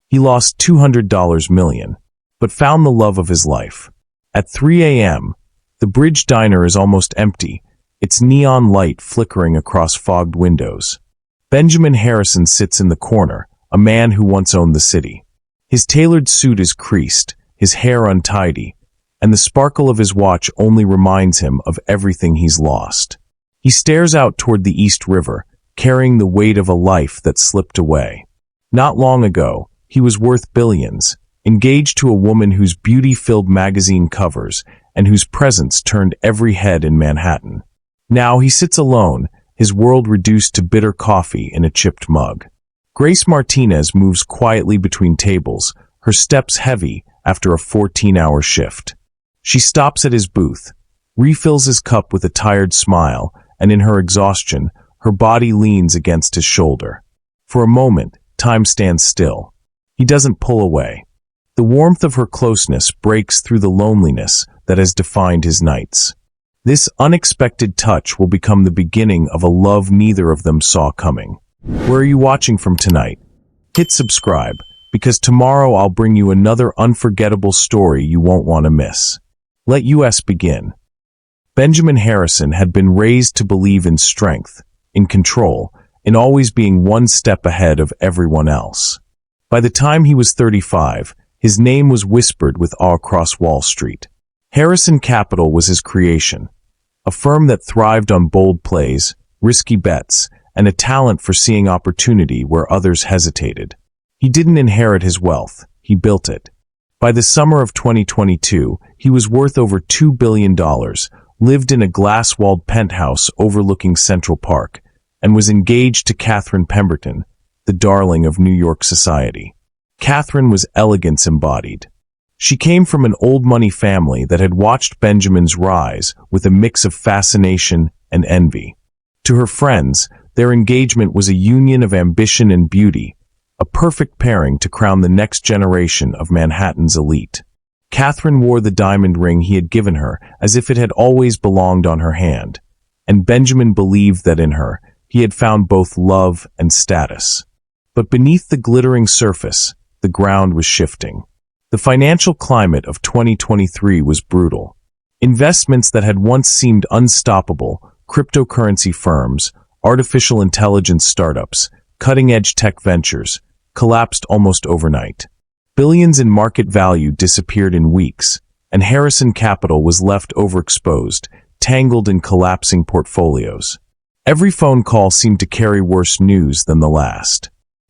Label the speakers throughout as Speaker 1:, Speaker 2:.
Speaker 1: He lost $200 million, but found the love of his life. At 3 a.m., the Bridge Diner is almost empty, its neon light flickering across fogged windows. Benjamin Harrison sits in the corner, a man who once owned the city. His tailored suit is creased, his hair untidy, and the sparkle of his watch only reminds him of everything he's lost. He stares out toward the East River, carrying the weight of a life that slipped away. Not long ago, he was worth billions, engaged to a woman whose beauty filled magazine covers and whose presence turned every head in Manhattan. Now he sits alone, his world reduced to bitter coffee in a chipped mug. Grace Martinez moves quietly between tables, her steps heavy after a 14-hour shift. She stops at his booth, refills his cup with a tired smile, and in her exhaustion, her body leans against his shoulder. For a moment, time stands still. He doesn't pull away. The warmth of her closeness breaks through the loneliness that has defined his nights. This unexpected touch will become the beginning of a love neither of them saw coming. Where are you watching from tonight? Hit subscribe, because tomorrow I'll bring you another unforgettable story you won't want to miss. Let us begin. Benjamin Harrison had been raised to believe in strength, in control, in always being one step ahead of everyone else. By the time he was 35, his name was whispered with awe across Wall Street. Harrison Capital was his creation, a firm that thrived on bold plays, risky bets, and a talent for seeing opportunity where others hesitated. He didn't inherit his wealth, he built it. By the summer of 2022, he was worth over $2 billion, lived in a glass-walled penthouse overlooking Central Park, and was engaged to Catherine Pemberton, the darling of New York society. Catherine was elegance embodied. She came from an old-money family that had watched Benjamin's rise with a mix of fascination and envy. To her friends, their engagement was a union of ambition and beauty, a perfect pairing to crown the next generation of Manhattan's elite. Catherine wore the diamond ring he had given her as if it had always belonged on her hand, and Benjamin believed that in her, he had found both love and status. But beneath the glittering surface, the ground was shifting. The financial climate of 2023 was brutal. Investments that had once seemed unstoppable, cryptocurrency firms, artificial intelligence startups, cutting-edge tech ventures, collapsed almost overnight. Billions in market value disappeared in weeks, and Harrison Capital was left overexposed, tangled in collapsing portfolios. Every phone call seemed to carry worse news than the last.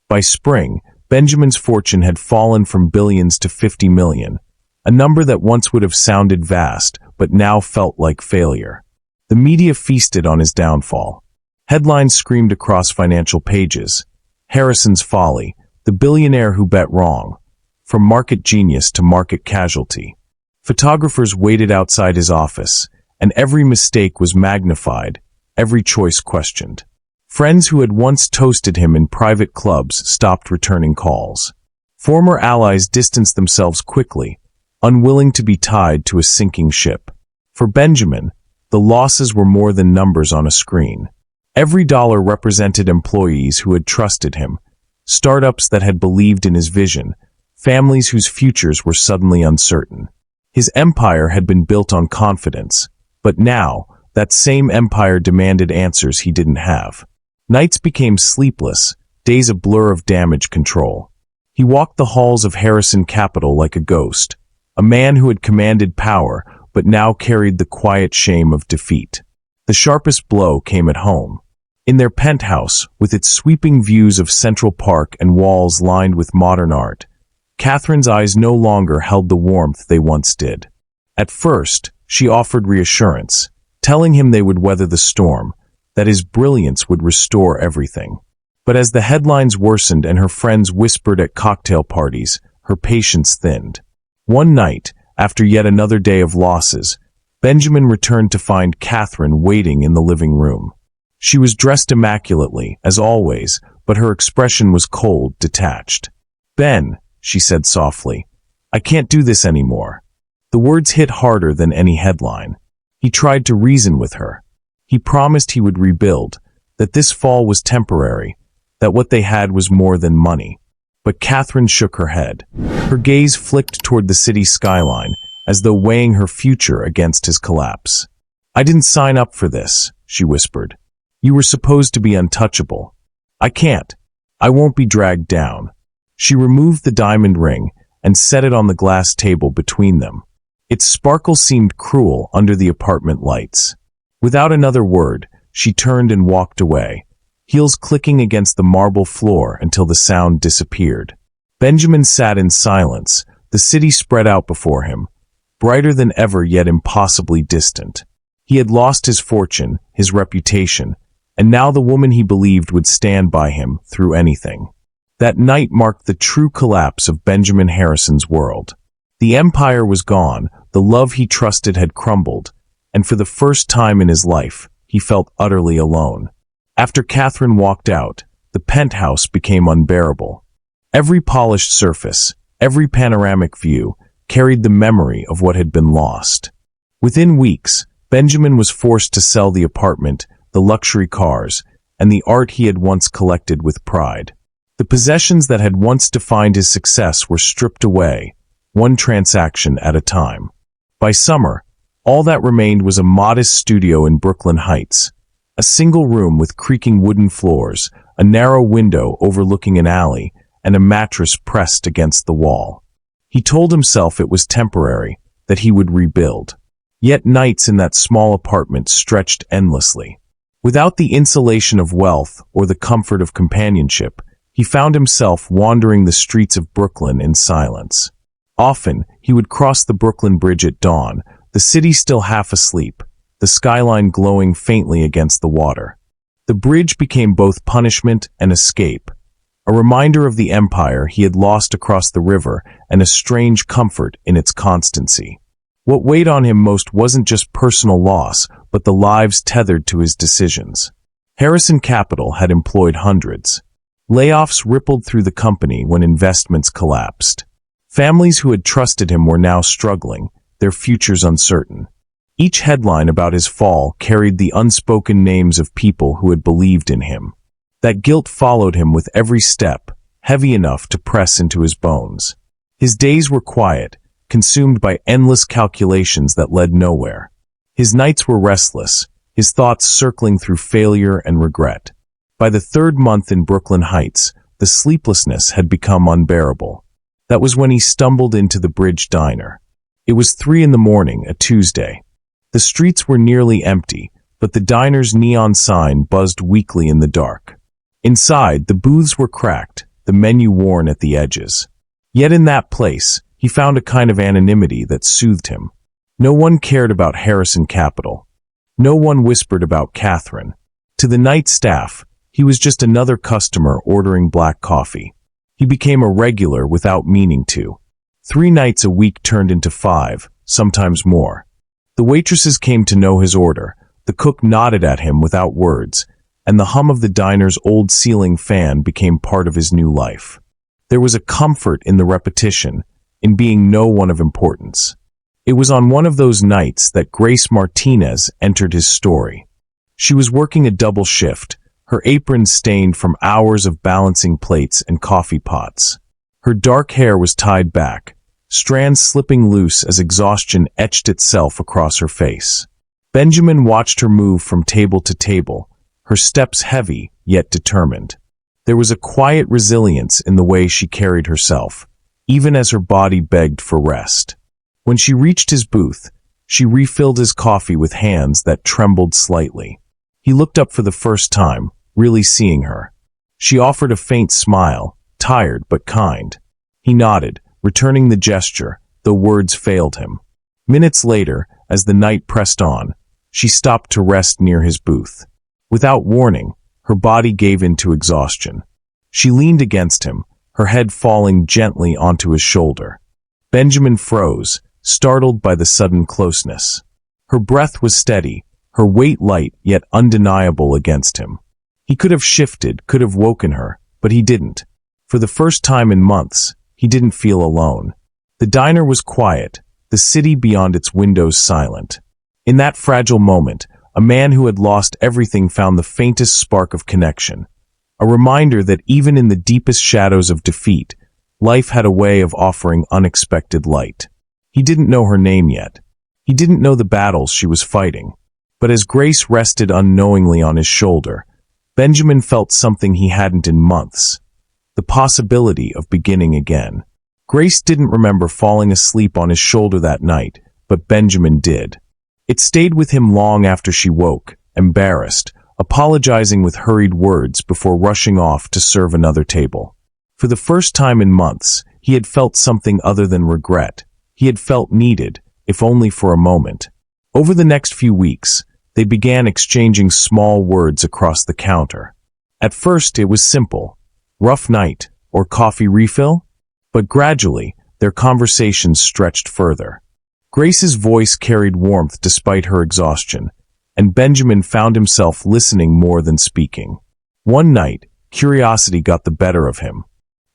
Speaker 1: By spring, Benjamin's fortune had fallen from billions to 50 million, a number that once would have sounded vast, but now felt like failure. The media feasted on his downfall. Headlines screamed across financial pages. Harrison's folly, the billionaire who bet wrong. From market genius to market casualty. Photographers waited outside his office, and every mistake was magnified, every choice questioned. Friends who had once toasted him in private clubs stopped returning calls. Former allies distanced themselves quickly, unwilling to be tied to a sinking ship. For Benjamin, the losses were more than numbers on a screen. Every dollar represented employees who had trusted him, startups that had believed in his vision, families whose futures were suddenly uncertain. His empire had been built on confidence, but now, that same empire demanded answers he didn't have. Nights became sleepless, days a blur of damage control. He walked the halls of Harrison Capital like a ghost, a man who had commanded power but now carried the quiet shame of defeat. The sharpest blow came at home. In their penthouse, with its sweeping views of Central Park and walls lined with modern art, Catherine's eyes no longer held the warmth they once did. At first, she offered reassurance, telling him they would weather the storm, that his brilliance would restore everything. But as the headlines worsened and her friends whispered at cocktail parties, her patience thinned. One night, after yet another day of losses, Benjamin returned to find Catherine waiting in the living room. She was dressed immaculately, as always, but her expression was cold, detached. "Ben," she said softly, "I can't do this anymore." The words hit harder than any headline. He tried to reason with her. He promised he would rebuild, that this fall was temporary, that what they had was more than money. But Catherine shook her head. Her gaze flicked toward the city skyline, as though weighing her future against his collapse. "I didn't sign up for this," she whispered. "You were supposed to be untouchable. I can't. I won't be dragged down." She removed the diamond ring and set it on the glass table between them. Its sparkle seemed cruel under the apartment lights. Without another word, she turned and walked away, heels clicking against the marble floor until the sound disappeared. Benjamin sat in silence, the city spread out before him, brighter than ever yet impossibly distant. He had lost his fortune, his reputation, and now the woman he believed would stand by him through anything. That night marked the true collapse of Benjamin Harrison's world. The empire was gone, the love he trusted had crumbled, and for the first time in his life, he felt utterly alone. After Catherine walked out, the penthouse became unbearable. Every polished surface, every panoramic view, carried the memory of what had been lost. Within weeks, Benjamin was forced to sell the apartment, the luxury cars, and the art he had once collected with pride. The possessions that had once defined his success were stripped away, one transaction at a time. By summer, all that remained was a modest studio in Brooklyn Heights, a single room with creaking wooden floors, a narrow window overlooking an alley, and a mattress pressed against the wall. He told himself it was temporary, that he would rebuild. Yet nights in that small apartment stretched endlessly. Without the insulation of wealth or the comfort of companionship, he found himself wandering the streets of Brooklyn in silence. Often, he would cross the Brooklyn Bridge at dawn, the city still half asleep, the skyline glowing faintly against the water. The bridge became both punishment and escape, a reminder of the empire he had lost across the river and a strange comfort in its constancy. What weighed on him most wasn't just personal loss, but the lives tethered to his decisions. Harrison Capital had employed hundreds. Layoffs rippled through the company when investments collapsed. Families who had trusted him were now struggling, their futures uncertain. Each headline about his fall carried the unspoken names of people who had believed in him. That guilt followed him with every step, heavy enough to press into his bones. His days were quiet, consumed by endless calculations that led nowhere. His nights were restless, his thoughts circling through failure and regret. By the third month in Brooklyn Heights, the sleeplessness had become unbearable. That was when he stumbled into the Bridge Diner. It was 3 a.m, a Tuesday. The streets were nearly empty, but the diner's neon sign buzzed weakly in the dark. Inside, the booths were cracked, the menu worn at the edges. Yet in that place, he found a kind of anonymity that soothed him. No one cared about Harrison Capital. No one whispered about Catherine. To the night staff, he was just another customer ordering black coffee. He became a regular without meaning to. 3 nights a week turned into 5, sometimes more. The waitresses came to know his order, the cook nodded at him without words, and the hum of the diner's old ceiling fan became part of his new life. There was a comfort in the repetition, in being no one of importance. It was on one of those nights that Grace Martinez entered his story. She was working a double shift, her apron stained from hours of balancing plates and coffee pots. Her dark hair was tied back, strands slipping loose as exhaustion etched itself across her face. Benjamin watched her move from table to table, her steps heavy yet determined. There was a quiet resilience in the way she carried herself, even as her body begged for rest. When she reached his booth, she refilled his coffee with hands that trembled slightly. He looked up for the first time, really seeing her. She offered a faint smile, tired but kind. He nodded, returning the gesture, though words failed him. Minutes later, as the night pressed on, she stopped to rest near his booth. Without warning, her body gave in to exhaustion. She leaned against him, her head falling gently onto his shoulder. Benjamin froze, startled by the sudden closeness. Her breath was steady, her weight light yet undeniable against him. He could have shifted, could have woken her, but he didn't. For the first time in months, he didn't feel alone. The diner was quiet, the city beyond its windows silent. In that fragile moment, a man who had lost everything found the faintest spark of connection. a reminder that even in the deepest shadows of defeat, life had a way of offering unexpected light. He didn't know her name yet. He didn't know the battles she was fighting. But as Grace rested unknowingly on his shoulder, Benjamin felt something he hadn't in months: the possibility of beginning again. Grace didn't remember falling asleep on his shoulder that night, but Benjamin did. It stayed with him long after she woke, embarrassed, apologizing with hurried words before rushing off to serve another table. For the first time in months, he had felt something other than regret. He had felt needed, if only for a moment. Over the next few weeks, they began exchanging small words across the counter. At first, it was simple: rough night, or coffee refill? But gradually, their conversations stretched further. Grace's voice carried warmth despite her exhaustion, and Benjamin found himself listening more than speaking. One night, curiosity got the better of him.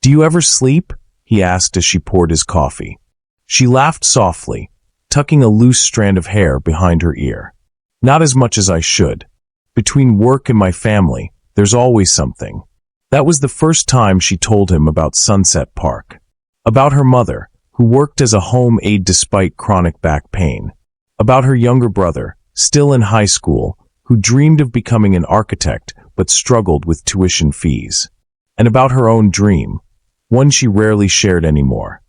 Speaker 1: "Do you ever sleep?" he asked as she poured his coffee. She laughed softly, tucking a loose strand of hair behind her ear. "Not as much as I should. Between work and my family, there's always something." That was the first time she told him about Sunset Park. About her mother, who worked as a home aide despite chronic back pain. About her younger brother, still in high school, who dreamed of becoming an architect but struggled with tuition fees. And about her own dream, one she rarely shared anymore.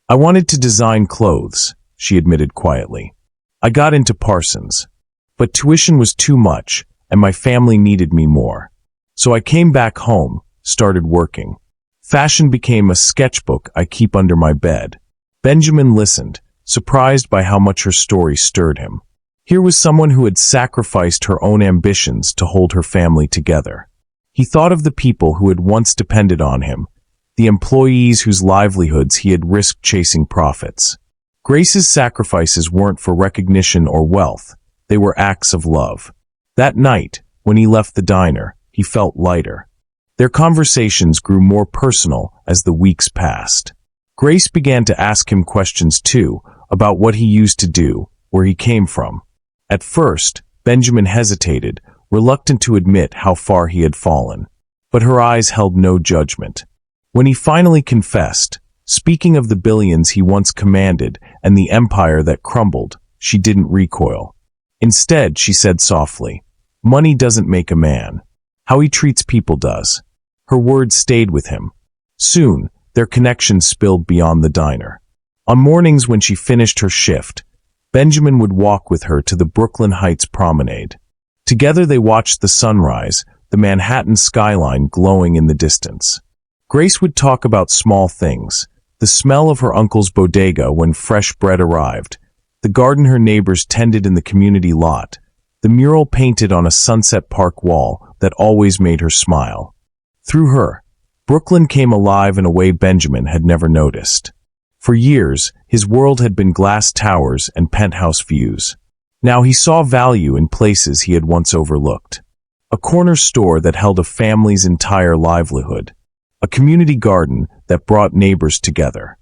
Speaker 1: "I wanted to design clothes," she admitted quietly. "I got into Parsons. But tuition was too much, and my family needed me more. So I came back home, started working. Fashion became a sketchbook I keep under my bed." Benjamin listened, surprised by how much her story stirred him. Here was someone who had sacrificed her own ambitions to hold her family together. He thought of the people who had once depended on him, the employees whose livelihoods he had risked chasing profits. Grace's sacrifices weren't for recognition or wealth, they were acts of love. That night, when he left the diner, he felt lighter. Their conversations grew more personal as the weeks passed. Grace began to ask him questions too, about what he used to do, where he came from. At first, Benjamin hesitated, reluctant to admit how far he had fallen. But her eyes held no judgment. When he finally confessed, speaking of the billions he once commanded and the empire that crumbled, she didn't recoil. Instead, she said softly, "Money doesn't make a man. How he treats people does." Her words stayed with him. Soon, their connection spilled beyond the diner. On mornings when she finished her shift, Benjamin would walk with her to the Brooklyn Heights promenade. Together they watched the sunrise, the Manhattan skyline glowing in the distance. Grace would talk about small things: the smell of her uncle's bodega when fresh bread arrived, the garden her neighbors tended in the community lot, the mural painted on a Sunset Park wall that always made her smile. Through her, Brooklyn came alive in a way Benjamin had never noticed. For years, his world had been glass towers and penthouse views. Now he saw value in places he had once overlooked. A corner store that held a family's entire livelihood. A community garden that brought neighbors together.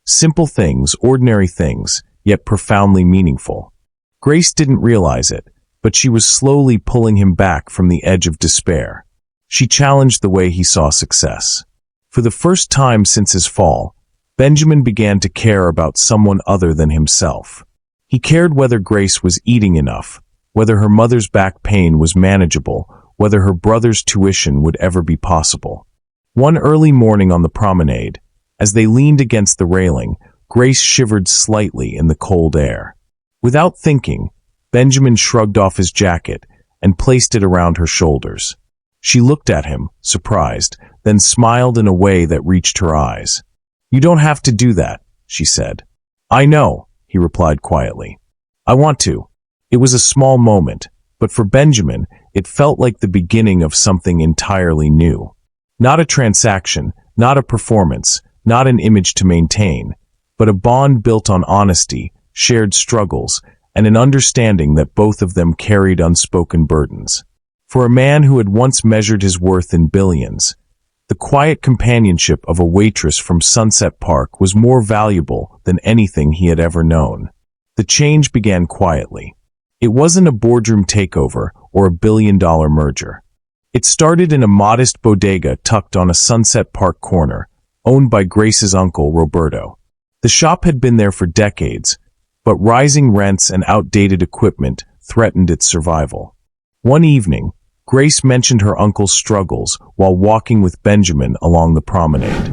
Speaker 1: Simple things, ordinary things, yet profoundly meaningful. Grace didn't realize it, but she was slowly pulling him back from the edge of despair. She challenged the way he saw success. For the first time since his fall, Benjamin began to care about someone other than himself. He cared whether Grace was eating enough, whether her mother's back pain was manageable, whether her brother's tuition would ever be possible. One early morning on the promenade, as they leaned against the railing, Grace shivered slightly in the cold air. Without thinking, Benjamin shrugged off his jacket and placed it around her shoulders. She looked at him, surprised, then smiled in a way that reached her eyes. "You don't have to do that," she said. "I know," he replied quietly. "I want to." It was a small moment, but for Benjamin, it felt like the beginning of something entirely new. Not a transaction, not a performance, not an image to maintain, but a bond built on honesty, shared struggles, and an understanding that both of them carried unspoken burdens. For a man who had once measured his worth in billions, the quiet companionship of a waitress from Sunset Park was more valuable than anything he had ever known. The change began quietly. It wasn't a boardroom takeover or a billion-dollar merger. It started in a modest bodega tucked on a Sunset Park corner, owned by Grace's uncle, Roberto. The shop had been there for decades, but rising rents and outdated equipment threatened its survival. One evening, Grace mentioned her uncle's struggles while walking with Benjamin along the promenade.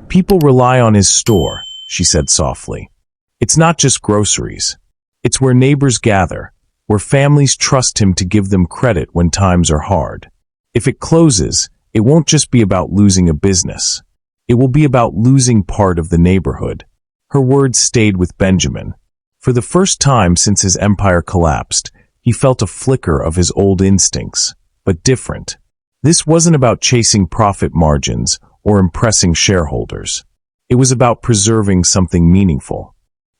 Speaker 1: "People rely on his store," she said softly. "It's not just groceries. It's where neighbors gather, where families trust him to give them credit when times are hard. If it closes, it won't just be about losing a business. It will be about losing part of the neighborhood." Her words stayed with Benjamin. For the first time since his empire collapsed, he felt a flicker of his old instincts, but different. This wasn't about chasing profit margins or impressing shareholders. It was about preserving something meaningful.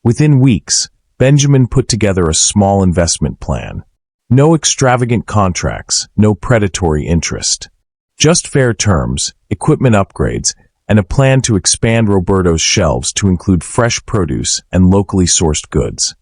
Speaker 1: Within weeks, Benjamin put together a small investment plan. No extravagant contracts, no predatory interest. Just fair terms, equipment upgrades, and a plan to expand Roberto's shelves to include fresh produce and locally sourced goods.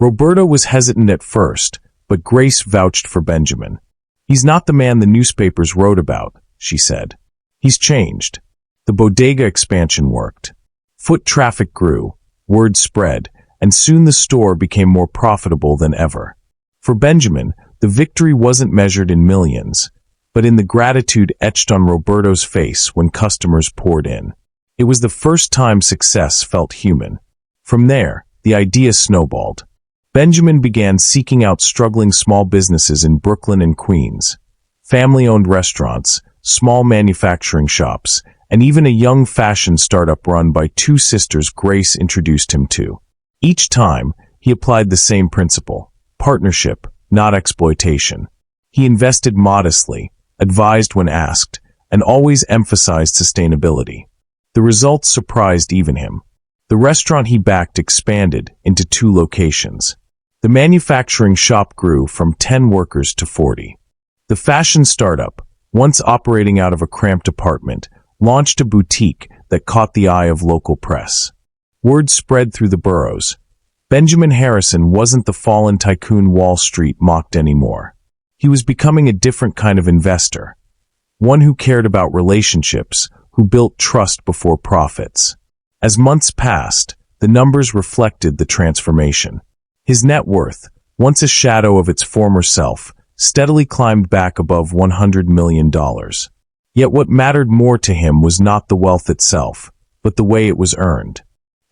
Speaker 1: Roberto was hesitant at first, but Grace vouched for Benjamin. "He's not the man the newspapers wrote about," she said. "He's changed." The bodega expansion worked. Foot traffic grew, word spread, and soon the store became more profitable than ever. For Benjamin, the victory wasn't measured in millions, but in the gratitude etched on Roberto's face when customers poured in. It was the first time success felt human. From there, the idea snowballed. Benjamin began seeking out struggling small businesses in Brooklyn and Queens, family-owned restaurants, small manufacturing shops, and even a young fashion startup run by two sisters Grace introduced him to. Each time, he applied the same principle: partnership, not exploitation. He invested modestly, advised when asked, and always emphasized sustainability. The results surprised even him. The restaurant he backed expanded into 2 locations. The manufacturing shop grew from 10 workers to 40. The fashion startup, once operating out of a cramped apartment, launched a boutique that caught the eye of local press. Word spread through the boroughs. Benjamin Harrison wasn't the fallen tycoon Wall Street mocked anymore. He was becoming a different kind of investor, one who cared about relationships, who built trust before profits. As months passed, the numbers reflected the transformation. His net worth, once a shadow of its former self, steadily climbed back above $100 million. Yet what mattered more to him was not the wealth itself, but the way it was earned.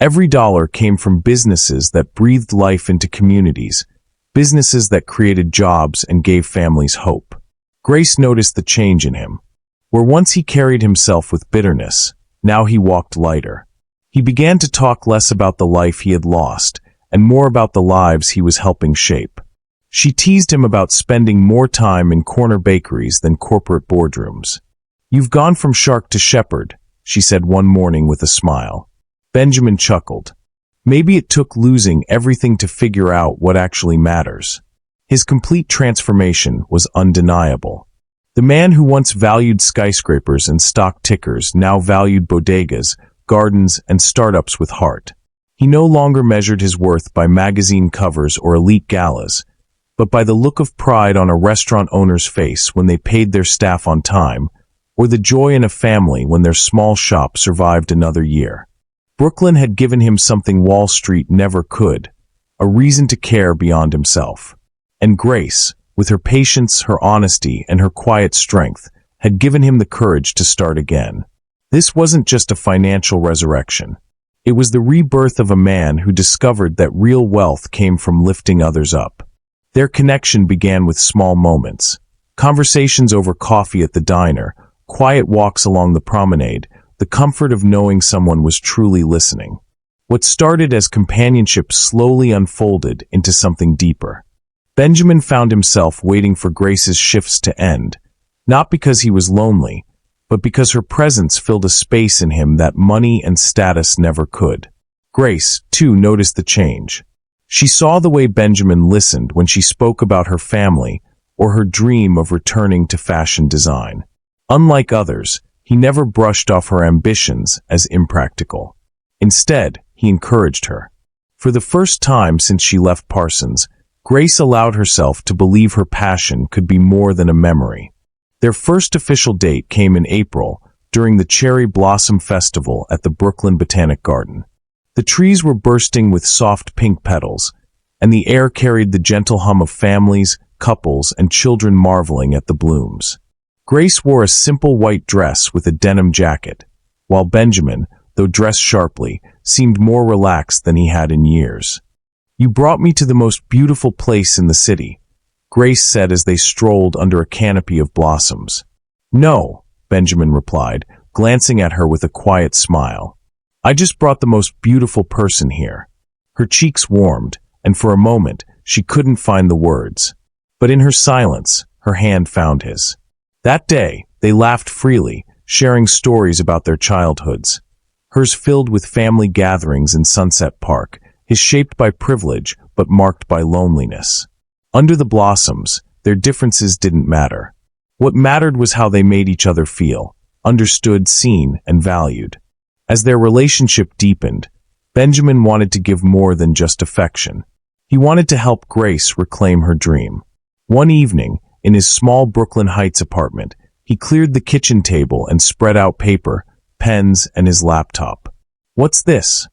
Speaker 1: Every dollar came from businesses that breathed life into communities, businesses that created jobs and gave families hope. Grace noticed the change in him. Where once he carried himself with bitterness, now he walked lighter. He began to talk less about the life he had lost, and more about the lives he was helping shape. She teased him about spending more time in corner bakeries than corporate boardrooms. "You've gone from shark to shepherd," she said one morning with a smile. Benjamin chuckled. Maybe it took losing everything to figure out what actually matters. His complete transformation was undeniable. The man who once valued skyscrapers and stock tickers now valued bodegas, gardens, and startups with heart. He no longer measured his worth by magazine covers or elite galas, but by the look of pride on a restaurant owner's face when they paid their staff on time, or the joy in a family when their small shop survived another year. Brooklyn had given him something Wall Street never could, a reason to care beyond himself. And Grace, with her patience, her honesty, and her quiet strength, had given him the courage to start again. This wasn't just a financial resurrection. It was the rebirth of a man who discovered that real wealth came from lifting others up. Their connection began with small moments. Conversations over coffee at the diner, quiet walks along the promenade, the comfort of knowing someone was truly listening. What started as companionship slowly unfolded into something deeper. Benjamin found himself waiting for Grace's shifts to end, not because he was lonely, but because her presence filled a space in him that money and status never could. Grace, too, noticed the change. She saw the way Benjamin listened when she spoke about her family or her dream of returning to fashion design. Unlike others, he never brushed off her ambitions as impractical. Instead, he encouraged her. For the first time since she left Parsons, Grace allowed herself to believe her passion could be more than a memory. Their first official date came in April, during the Cherry Blossom Festival at the Brooklyn Botanic Garden. The trees were bursting with soft pink petals, and the air carried the gentle hum of families, couples, and children marveling at the blooms. Grace wore a simple white dress with a denim jacket, while Benjamin, though dressed sharply, seemed more relaxed than he had in years. "You brought me to the most beautiful place in the city," Grace said as they strolled under a canopy of blossoms. "No," Benjamin replied, glancing at her with a quiet smile. "I just brought the most beautiful person here." Her cheeks warmed, and for a moment she couldn't find the words. But in her silence, her hand found his. That day, they laughed freely, sharing stories about their childhoods. Hers filled with family gatherings in Sunset Park, his shaped by privilege but marked by loneliness. Under the blossoms, their differences didn't matter. What mattered was how they made each other feel, understood, seen, and valued. As their relationship deepened, Benjamin wanted to give more than just affection. He wanted to help Grace reclaim her dream. One evening, in his small Brooklyn Heights apartment, he cleared the kitchen table and spread out paper, pens, and his laptop. "What's this?"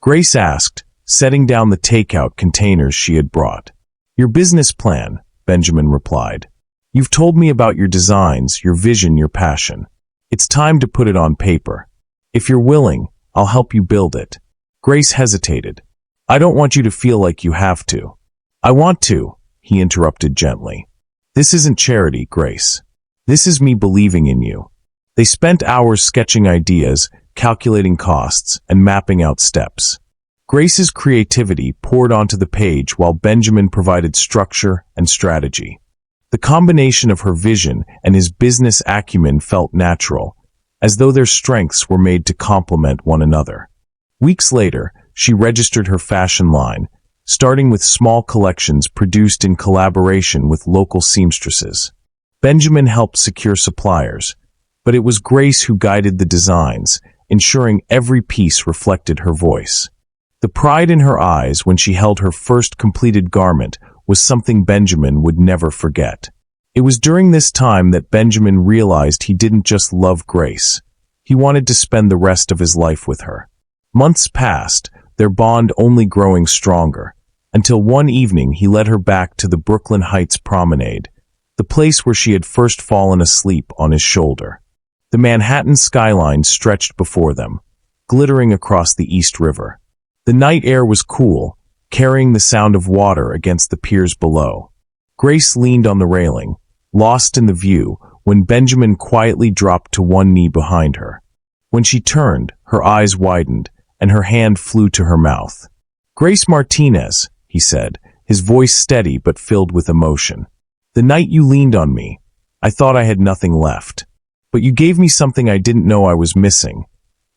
Speaker 1: Grace asked, setting down the takeout containers she had brought. "Your business plan," Benjamin replied. "You've told me about your designs, your vision, your passion. It's time to put it on paper. If you're willing, I'll help you build it." Grace hesitated. "I don't want you to feel like you have to." "I want to," he interrupted gently. "This isn't charity, Grace. This is me believing in you." They spent hours sketching ideas, calculating costs, and mapping out steps. Grace's creativity poured onto the page while Benjamin provided structure and strategy. The combination of her vision and his business acumen felt natural, as though their strengths were made to complement one another. Weeks later, she registered her fashion line, starting with small collections produced in collaboration with local seamstresses. Benjamin helped secure suppliers, but it was Grace who guided the designs, ensuring every piece reflected her voice. The pride in her eyes when she held her first completed garment was something Benjamin would never forget. It was during this time that Benjamin realized he didn't just love Grace. He wanted to spend the rest of his life with her. Months passed, their bond only growing stronger, until one evening he led her back to the Brooklyn Heights promenade, the place where she had first fallen asleep on his shoulder. The Manhattan skyline stretched before them, glittering across the East River. The night air was cool, carrying the sound of water against the piers below. Grace leaned on the railing, lost in the view, when Benjamin quietly dropped to one knee behind her. When she turned, her eyes widened, and her hand flew to her mouth. "Grace Martinez," he said, his voice steady but filled with emotion. "The night you leaned on me, I thought I had nothing left. But you gave me something I didn't know I was missing.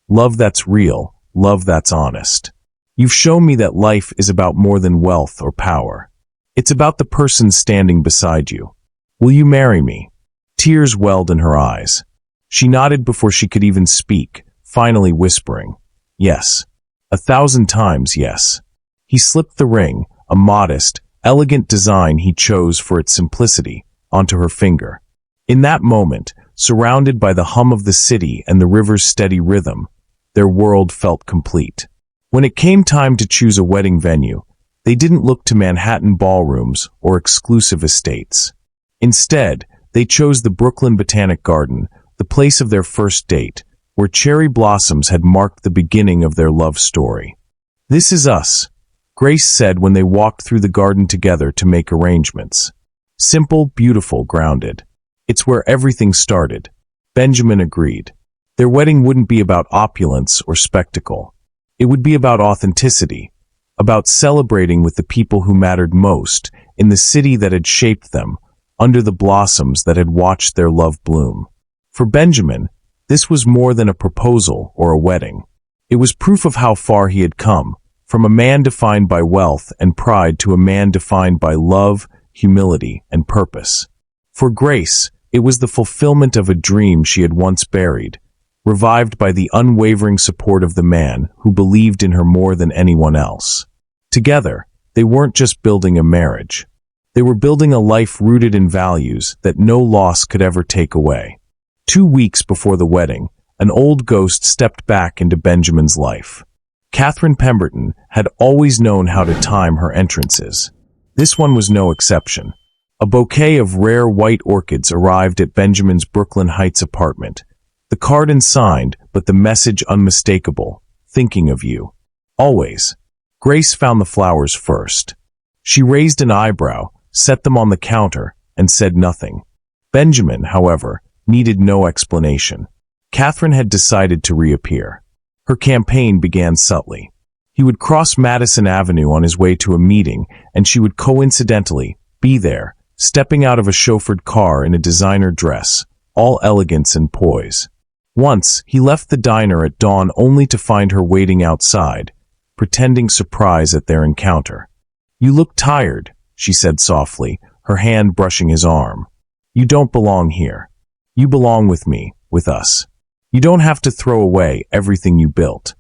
Speaker 1: Love that's real, love that's honest. You've shown me that life is about more than wealth or power. It's about the person standing beside you. Will you marry me?" Tears welled in her eyes. She nodded before she could even speak, finally whispering, "Yes. 1,000 times yes." He slipped the ring, a modest, elegant design he chose for its simplicity, onto her finger. In that moment, surrounded by the hum of the city and the river's steady rhythm, their world felt complete. When it came time to choose a wedding venue, they didn't look to Manhattan ballrooms or exclusive estates. Instead, they chose the Brooklyn Botanic Garden, the place of their first date, where cherry blossoms had marked the beginning of their love story. "This is us," Grace said when they walked through the garden together to make arrangements. "Simple, beautiful, grounded. It's where everything started." Benjamin agreed. Their wedding wouldn't be about opulence or spectacle. It would be about authenticity, about celebrating with the people who mattered most in the city that had shaped them, under the blossoms that had watched their love bloom. For Benjamin, this was more than a proposal or a wedding. It was proof of how far he had come, from a man defined by wealth and pride to a man defined by love, humility, and purpose. For Grace, it was the fulfillment of a dream she had once buried, revived by the unwavering support of the man who believed in her more than anyone else. Together, they weren't just building a marriage. They were building a life rooted in values that no loss could ever take away. 2 weeks before the wedding, an old ghost stepped back into Benjamin's life. Catherine Pemberton had always known how to time her entrances. This one was no exception. A bouquet of rare white orchids arrived at Benjamin's Brooklyn Heights apartment. The card unsigned, but the message unmistakable. Thinking of you. Always. Grace found the flowers first. She raised an eyebrow, set them on the counter, and said nothing. Benjamin, however, needed no explanation. Catherine had decided to reappear. Her campaign began subtly. He would cross Madison Avenue on his way to a meeting, and she would coincidentally be there, stepping out of a chauffeured car in a designer dress, all elegance and poise. Once, he left the diner at dawn only to find her waiting outside, pretending surprise at their encounter. "You look tired," she said softly, her hand brushing his arm. "You don't belong here. You belong with me, with us. You don't have to throw away everything you built."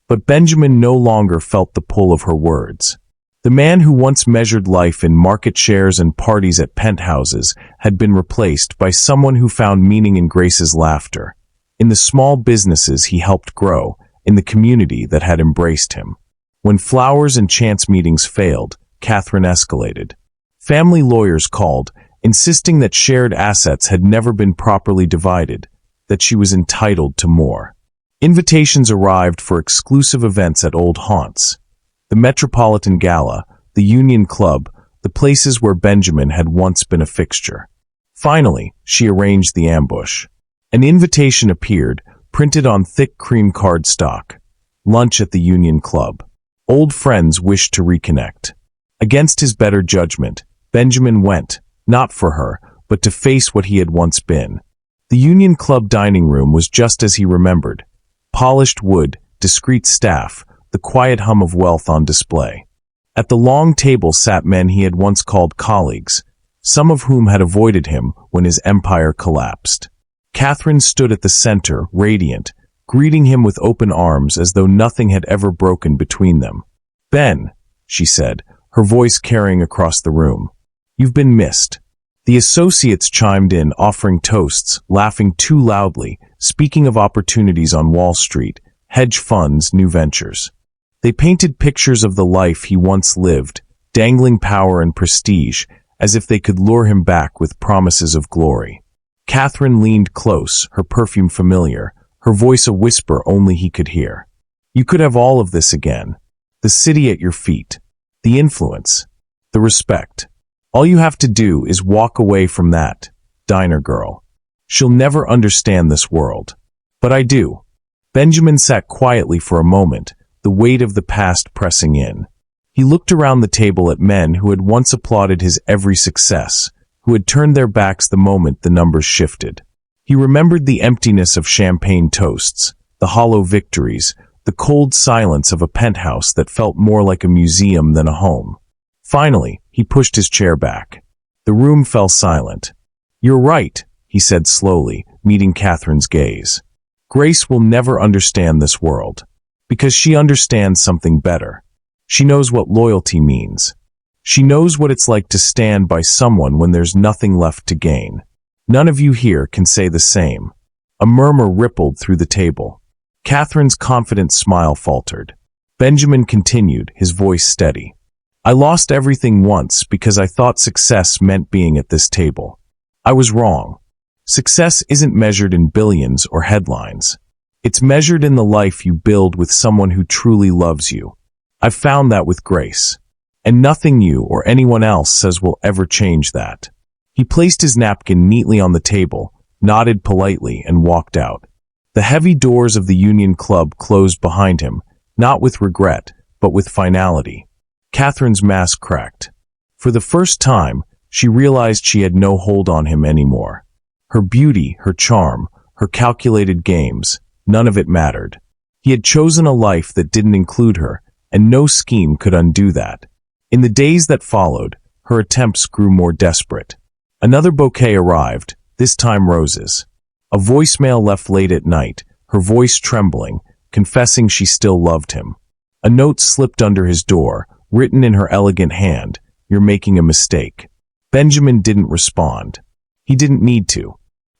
Speaker 1: But Benjamin no longer felt the pull of her words. The man who once measured life in market shares and parties at penthouses had been replaced by someone who found meaning in Grace's laughter, in the small businesses he helped grow, in the community that had embraced him. When flowers and chance meetings failed, Catherine escalated. Family lawyers called, insisting that shared assets had never been properly divided, that she was entitled to more. Invitations arrived for exclusive events at old haunts. The Metropolitan Gala, the Union Club, the places where Benjamin had once been a fixture. Finally, she arranged the ambush. An invitation appeared, printed on thick cream cardstock. Lunch at the Union Club. Old friends wished to reconnect. Against his better judgment, Benjamin went, not for her, but to face what he had once been. The Union Club dining room was just as he remembered. Polished wood, discreet staff, the quiet hum of wealth on display. At the long table sat men he had once called colleagues, some of whom had avoided him when his empire collapsed. Catherine stood at the center, radiant, greeting him with open arms as though nothing had ever broken between them. "Ben," she said, her voice carrying across the room. "You've been missed." The associates chimed in, offering toasts, laughing too loudly, speaking of opportunities on Wall Street, hedge funds, new ventures. They painted pictures of the life he once lived, dangling power and prestige, as if they could lure him back with promises of glory. Catherine leaned close, her perfume familiar, her voice a whisper only he could hear. "You could have all of this again. The city at your feet. The influence. The respect. All you have to do is walk away from that, diner girl. She'll never understand this world. But I do." Benjamin sat quietly for a moment, the weight of the past pressing in. He looked around the table at men who had once applauded his every success, who had turned their backs the moment the numbers shifted. He remembered the emptiness of champagne toasts, the hollow victories, the cold silence of a penthouse that felt more like a museum than a home. Finally, he pushed his chair back. The room fell silent. "You're right," he said slowly, meeting Catherine's gaze. "Grace will never understand this world. Because she understands something better. She knows what loyalty means. She knows what it's like to stand by someone when there's nothing left to gain. None of you here can say the same." A murmur rippled through the table. Catherine's confident smile faltered. Benjamin continued, his voice steady. "I lost everything once because I thought success meant being at this table. I was wrong. Success isn't measured in billions or headlines. It's measured in the life you build with someone who truly loves you. I've found that with Grace. And nothing you or anyone else says will ever change that." He placed his napkin neatly on the table, nodded politely, and walked out. The heavy doors of the Union Club closed behind him, not with regret, but with finality. Catherine's mask cracked. For the first time, she realized she had no hold on him anymore. Her beauty, her charm, her calculated games, none of it mattered. He had chosen a life that didn't include her, and no scheme could undo that. In the days that followed, her attempts grew more desperate. Another bouquet arrived, this time roses. A voicemail left late at night, her voice trembling, confessing she still loved him. A note slipped under his door, written in her elegant hand, "You're making a mistake." Benjamin didn't respond. He didn't need to.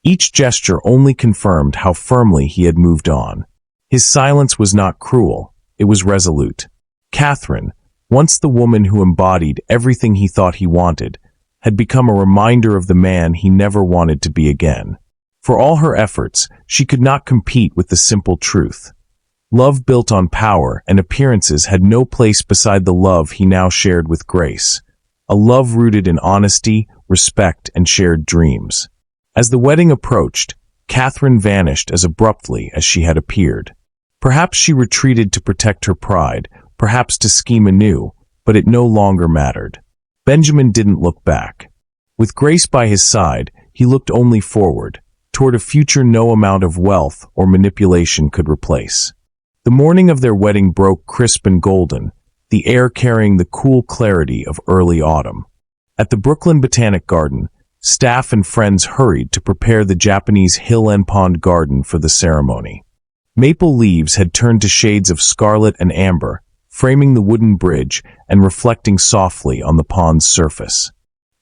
Speaker 1: Each gesture only confirmed how firmly he had moved on. His silence was not cruel, it was resolute. Catherine, once the woman who embodied everything he thought he wanted, had become a reminder of the man he never wanted to be again. For all her efforts, she could not compete with the simple truth. Love built on power and appearances had no place beside the love he now shared with Grace. A love rooted in honesty, respect, and shared dreams. As the wedding approached, Catherine vanished as abruptly as she had appeared. Perhaps she retreated to protect her pride, perhaps to scheme anew, but it no longer mattered. Benjamin didn't look back. With Grace by his side, he looked only forward, toward a future no amount of wealth or manipulation could replace. The morning of their wedding broke crisp and golden, the air carrying the cool clarity of early autumn. At the Brooklyn Botanic Garden, staff and friends hurried to prepare the Japanese hill and pond garden for the ceremony. Maple leaves had turned to shades of scarlet and amber, framing the wooden bridge and reflecting softly on the pond's surface.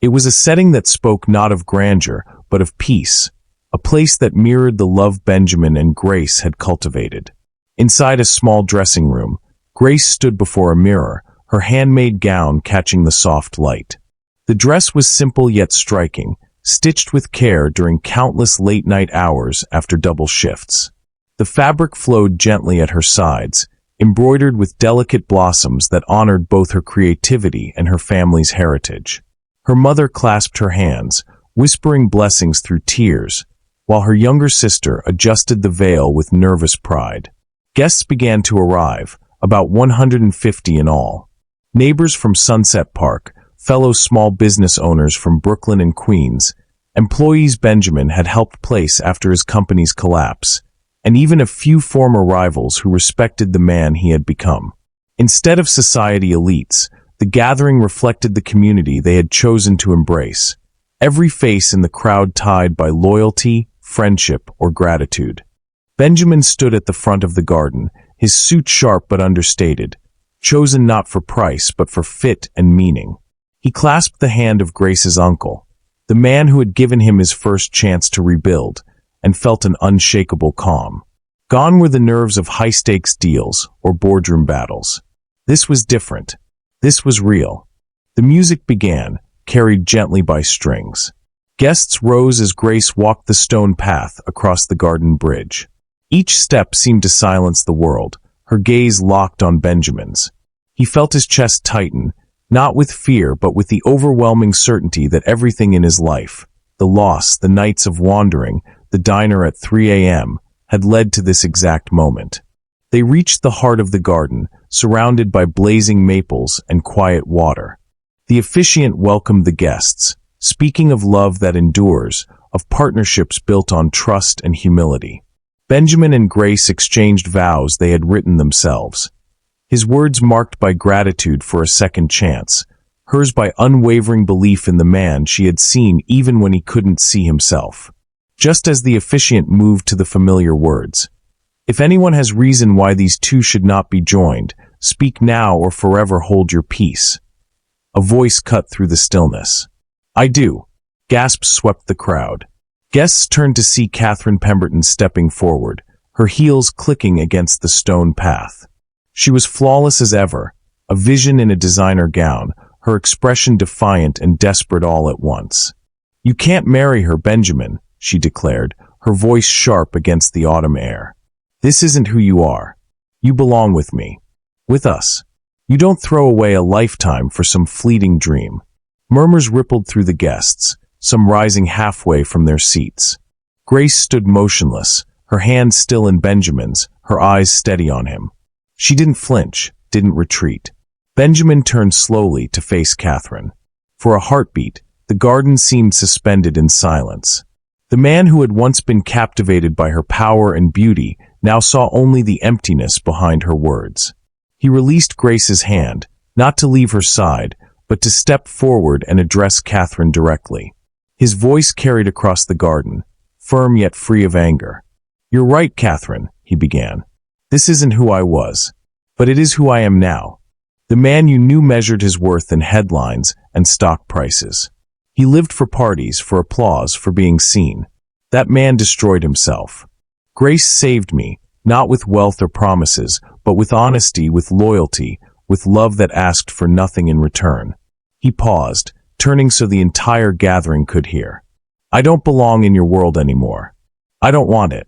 Speaker 1: It was a setting that spoke not of grandeur, but of peace, a place that mirrored the love Benjamin and Grace had cultivated. Inside a small dressing room, Grace stood before a mirror, her handmade gown catching the soft light. The dress was simple yet striking, stitched with care during countless late-night hours after double shifts. The fabric flowed gently at her sides, embroidered with delicate blossoms that honored both her creativity and her family's heritage. Her mother clasped her hands, whispering blessings through tears, while her younger sister adjusted the veil with nervous pride. Guests began to arrive, about 150 in all. Neighbors from Sunset Park, fellow small business owners from Brooklyn and Queens, employees Benjamin had helped place after his company's collapse, and even a few former rivals who respected the man he had become. Instead of society elites, the gathering reflected the community they had chosen to embrace, every face in the crowd tied by loyalty, friendship, or gratitude. Benjamin stood at the front of the garden, his suit sharp but understated, chosen not for price but for fit and meaning. He clasped the hand of Grace's uncle, the man who had given him his first chance to rebuild, and felt an unshakable calm. Gone were the nerves of high-stakes deals or boardroom battles. This was different. This was real. The music began, carried gently by strings. Guests rose as Grace walked the stone path across the garden bridge. Each step seemed to silence the world, her gaze locked on Benjamin's. He felt his chest tighten, not with fear but with the overwhelming certainty that everything in his life, the loss, the nights of wandering, the diner at 3 a.m., had led to this exact moment. They reached the heart of the garden, surrounded by blazing maples and quiet water. The officiant welcomed the guests, speaking of love that endures, of partnerships built on trust and humility. Benjamin and Grace exchanged vows they had written themselves. His words marked by gratitude for a second chance, hers by unwavering belief in the man she had seen even when he couldn't see himself. Just as the officiant moved to the familiar words, "If anyone has reason why these two should not be joined, speak now or forever hold your peace." A voice cut through the stillness. "I do." Gasps swept the crowd. Guests turned to see Catherine Pemberton stepping forward, her heels clicking against the stone path. She was flawless as ever, a vision in a designer gown, her expression defiant and desperate all at once. "You can't marry her, Benjamin," she declared, her voice sharp against the autumn air. "This isn't who you are. You belong with me. With us. You don't throw away a lifetime for some fleeting dream." Murmurs rippled through the guests, some rising halfway from their seats. Grace stood motionless, her hand still in Benjamin's, her eyes steady on him. She didn't flinch, didn't retreat. Benjamin turned slowly to face Catherine. For a heartbeat, the garden seemed suspended in silence. The man who had once been captivated by her power and beauty now saw only the emptiness behind her words. He released Grace's hand, not to leave her side, but to step forward and address Catherine directly. His voice carried across the garden, firm yet free of anger. "You're right, Catherine," he began. "This isn't who I was, but it is who I am now. The man you knew measured his worth in headlines and stock prices. He lived for parties, for applause, for being seen. That man destroyed himself. Grace saved me, not with wealth or promises, but with honesty, with loyalty, with love that asked for nothing in return. He paused, turning so the entire gathering could hear. I don't belong in your world anymore. I don't want it.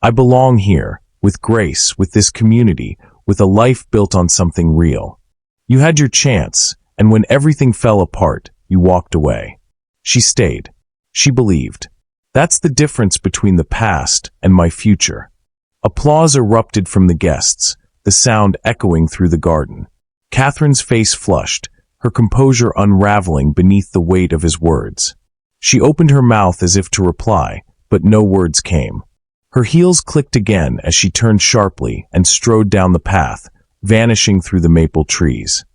Speaker 1: I belong here, with Grace, with this community, with a life built on something real. You had your chance, and when everything fell apart, you walked away. She stayed. She believed. That's the difference between the past and my future. Applause erupted from the guests, the sound echoing through the garden. Catherine's face flushed, her composure unraveling beneath the weight of his words. She opened her mouth as if to reply, but no words came. Her heels clicked again as she turned sharply and strode down the path, vanishing through the maple trees.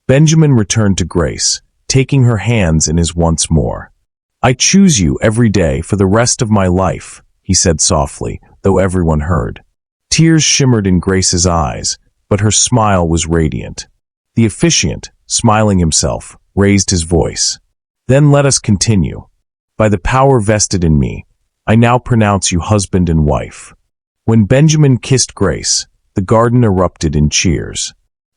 Speaker 1: Benjamin returned to Grace, taking her hands in his once more. I choose you every day for the rest of my life, he said softly, though everyone heard. Tears shimmered in Grace's eyes, but her smile was radiant. The officiant, smiling himself, raised his voice. Then let us continue. By the power vested in me, I now pronounce you husband and wife. When Benjamin kissed Grace, the garden erupted in cheers.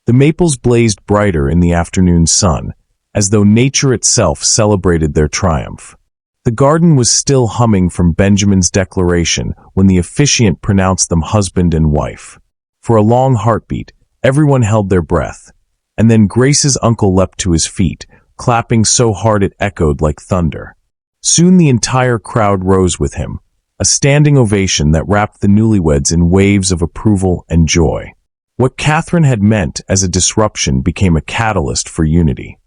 Speaker 1: The maples blazed brighter in the afternoon sun, as though nature itself celebrated their triumph. The garden was still humming from Benjamin's declaration when the officiant pronounced them husband and wife. For a long heartbeat, everyone held their breath, and then Grace's uncle leapt to his feet, clapping so hard it echoed like thunder. Soon the entire crowd rose with him, a standing ovation that wrapped the newlyweds in waves of approval and joy. What Catherine had meant as a disruption became a catalyst for unity.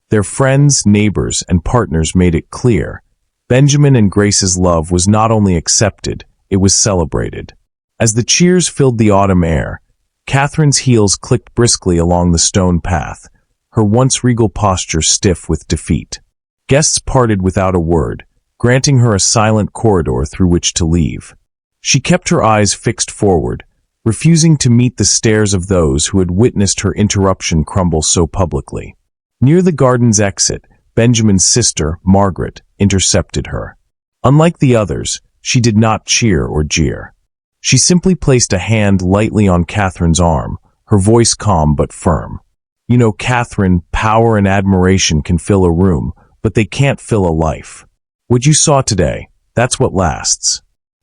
Speaker 1: Their friends, neighbors, and partners made it clear. Benjamin and Grace's love was not only accepted, it was celebrated. As the cheers filled the autumn air, Catherine's heels clicked briskly along the stone path, her once regal posture stiff with defeat. Guests parted without a word, granting her a silent corridor through which to leave. She kept her eyes fixed forward, refusing to meet the stares of those who had witnessed her interruption crumble so publicly. Near the garden's exit, Benjamin's sister, Margaret, intercepted her. Unlike the others, she did not cheer or jeer. She simply placed a hand lightly on Catherine's arm, her voice calm but firm. You know, Catherine, power and admiration can fill a room, but they can't fill a life. What you saw today, that's what lasts.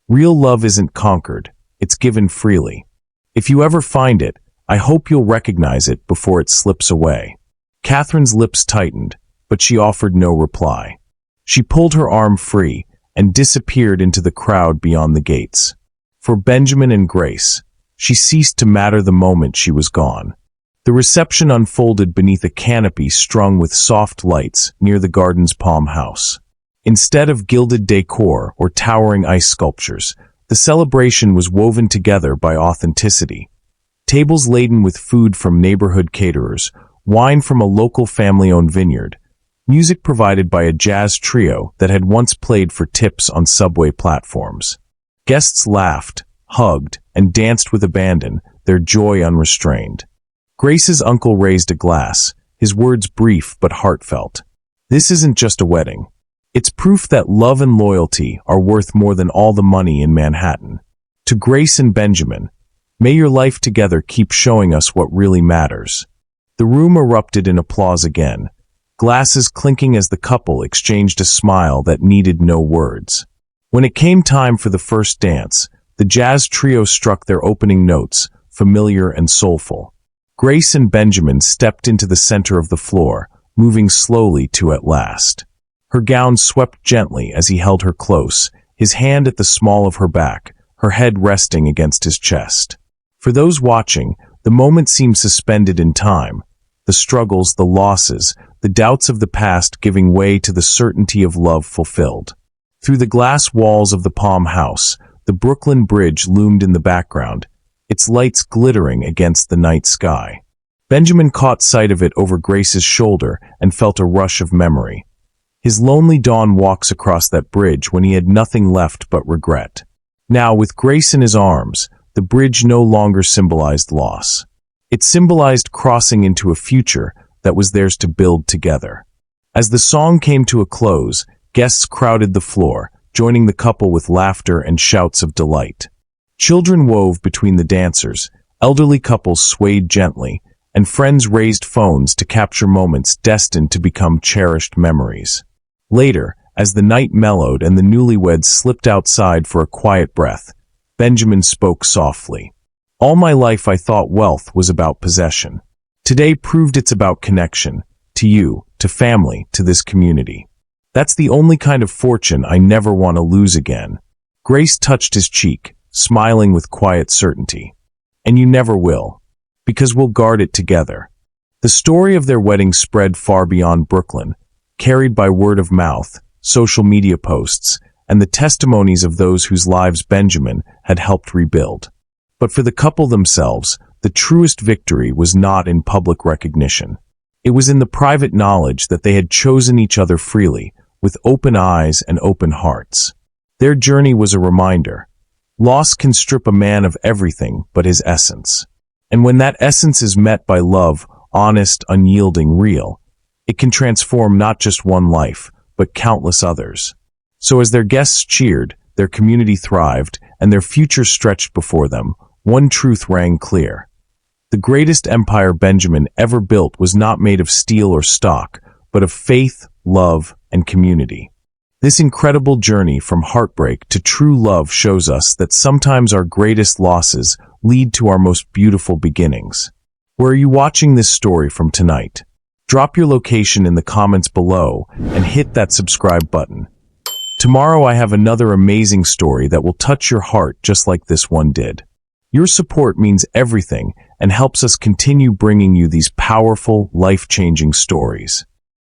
Speaker 1: Real love isn't conquered, it's given freely. If you ever find it, I hope you'll recognize it before it slips away. Catherine's lips tightened, but she offered no reply. She pulled her arm free and disappeared into the crowd beyond the gates. For Benjamin and Grace, she ceased to matter the moment she was gone. The reception unfolded beneath a canopy strung with soft lights near the garden's palm house. Instead of gilded decor or towering ice sculptures, the celebration was woven together by authenticity. Tables laden with food from neighborhood caterers, wine from a local family-owned vineyard, music provided by a jazz trio that had once played for tips on subway platforms. Guests laughed, hugged, and danced with abandon, their joy unrestrained. Grace's uncle raised a glass, his words brief but heartfelt. This isn't just a wedding. It's proof that love and loyalty are worth more than all the money in Manhattan. To Grace and Benjamin, may your life together keep showing us what really matters. The room erupted in applause again, glasses clinking as the couple exchanged a smile that needed no words. When it came time for the first dance, the jazz trio struck their opening notes, familiar and soulful. Grace and Benjamin stepped into the center of the floor, moving slowly to at last. Her gown swept gently as he held her close, his hand at the small of her back, her head resting against his chest. For those watching, the moment seemed suspended in time, the struggles, the losses, the doubts of the past giving way to the certainty of love fulfilled. Through the glass walls of the Palm House, the Brooklyn Bridge loomed in the background, its lights glittering against the night sky. Benjamin caught sight of it over Grace's shoulder and felt a rush of memory. His lonely dawn walks across that bridge when he had nothing left but regret. Now, with Grace in his arms, the bridge no longer symbolized loss. It symbolized crossing into a future that was theirs to build together. As the song came to a close, guests crowded the floor, joining the couple with laughter and shouts of delight. Children wove between the dancers, elderly couples swayed gently, and friends raised phones to capture moments destined to become cherished memories. Later, as the night mellowed and the newlyweds slipped outside for a quiet breath, Benjamin spoke softly. "All my life I thought wealth was about possession. Today proved it's about connection, to you, to family, to this community. That's the only kind of fortune I never want to lose again." Grace touched his cheek, smiling with quiet certainty. "And you never will, because we'll guard it together." The story of their wedding spread far beyond Brooklyn, carried by word of mouth, social media posts, and the testimonies of those whose lives Benjamin had helped rebuild. But for the couple themselves, the truest victory was not in public recognition. It was in the private knowledge that they had chosen each other freely, with open eyes and open hearts. Their journey was a reminder. Loss can strip a man of everything but his essence. And when that essence is met by love, honest, unyielding, real, it can transform not just one life, but countless others. So as their guests cheered, their community thrived, and their future stretched before them, one truth rang clear. The greatest empire Benjamin ever built was not made of steel or stock, but of faith, love, and community. This incredible journey from heartbreak to true love shows us that sometimes our greatest losses lead to our most beautiful beginnings. Where are you watching this story from tonight? Drop your location in the comments below and hit that subscribe button. Tomorrow I have another amazing story that will touch your heart just like this one did. Your support means everything and helps us continue bringing you these powerful, life-changing stories.